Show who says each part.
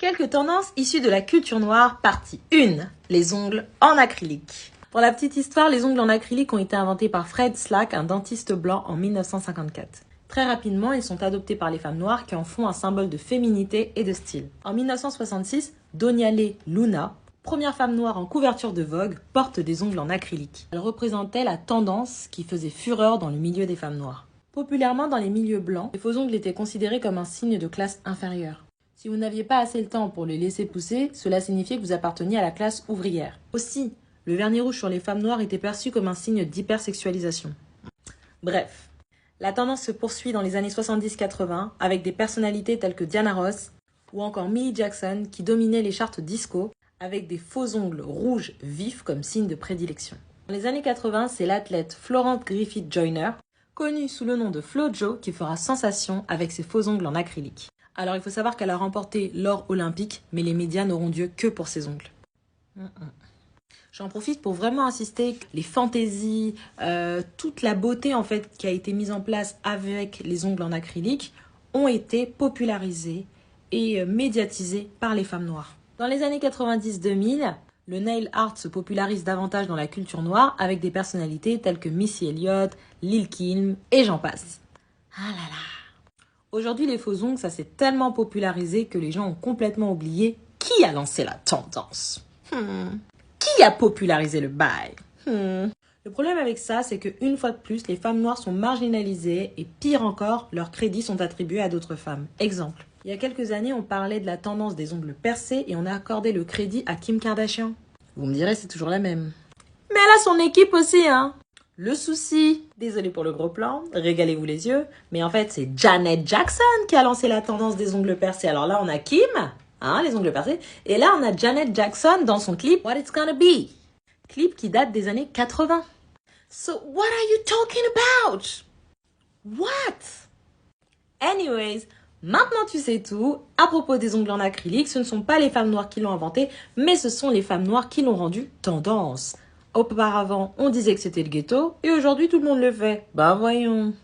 Speaker 1: Quelques tendances issues de la culture noire, partie 1. Les ongles en acrylique. Pour la petite histoire, les ongles en acrylique ont été inventés par Fred Slack, un dentiste blanc, en 1954. Très rapidement, ils sont adoptés par les femmes noires qui en font un symbole de féminité et de style. En 1966, Donyale Luna, première femme noire en couverture de Vogue, porte des ongles en acrylique. Elle représentait la tendance qui faisait fureur dans le milieu des femmes noires. Populairement dans les milieux blancs, les faux ongles étaient considérés comme un signe de classe inférieure. Si vous n'aviez pas assez le temps pour les laisser pousser, cela signifiait que vous apparteniez à la classe ouvrière. Aussi, le vernis rouge sur les femmes noires était perçu comme un signe d'hypersexualisation. Bref, la tendance se poursuit dans les années 70-80 avec des personnalités telles que Diana Ross ou encore Millie Jackson qui dominaient les charts disco avec des faux ongles rouges vifs comme signe de prédilection. Dans les années 80, c'est l'athlète Florence Griffith Joyner, connue sous le nom de Flo-Jo, qui fera sensation avec ses faux ongles en acrylique. Alors il faut savoir qu'elle a remporté l'or olympique, mais les médias n'auront Dieu que pour ses ongles. J'en profite pour vraiment insister que les fantaisies, toute la beauté en fait qui a été mise en place avec les ongles en acrylique ont été popularisées et médiatisées par les femmes noires. Dans les années 90-2000, le nail art se popularise davantage dans la culture noire avec des personnalités telles que Missy Elliott, Lil' Kim et j'en passe. Ah là là. Aujourd'hui, les faux ongles, ça s'est tellement popularisé que les gens ont complètement oublié qui a lancé la tendance. Qui a popularisé le bail. Le problème avec ça, c'est qu'une fois de plus, les femmes noires sont marginalisées et pire encore, leurs crédits sont attribués à d'autres femmes. Exemple. Il y a quelques années, on parlait de la tendance des ongles percés et on a accordé le crédit à Kim Kardashian. Vous me direz, c'est toujours la même. Mais elle a son équipe aussi, hein. Le souci, désolé pour le gros plan, régalez-vous les yeux, mais en fait, c'est Janet Jackson qui a lancé la tendance des ongles percés. Alors là, on a Kim, hein, les ongles percés, et là, on a Janet Jackson dans son clip What It's Gonna Be. Clip qui date des années 80. So, what are you talking about? What? Anyways, maintenant tu sais tout. À propos des ongles en acrylique, ce ne sont pas les femmes noires qui l'ont inventé, mais ce sont les femmes noires qui l'ont rendu tendance. Auparavant, on disait que c'était le ghetto, et aujourd'hui tout le monde le fait. Bah voyons.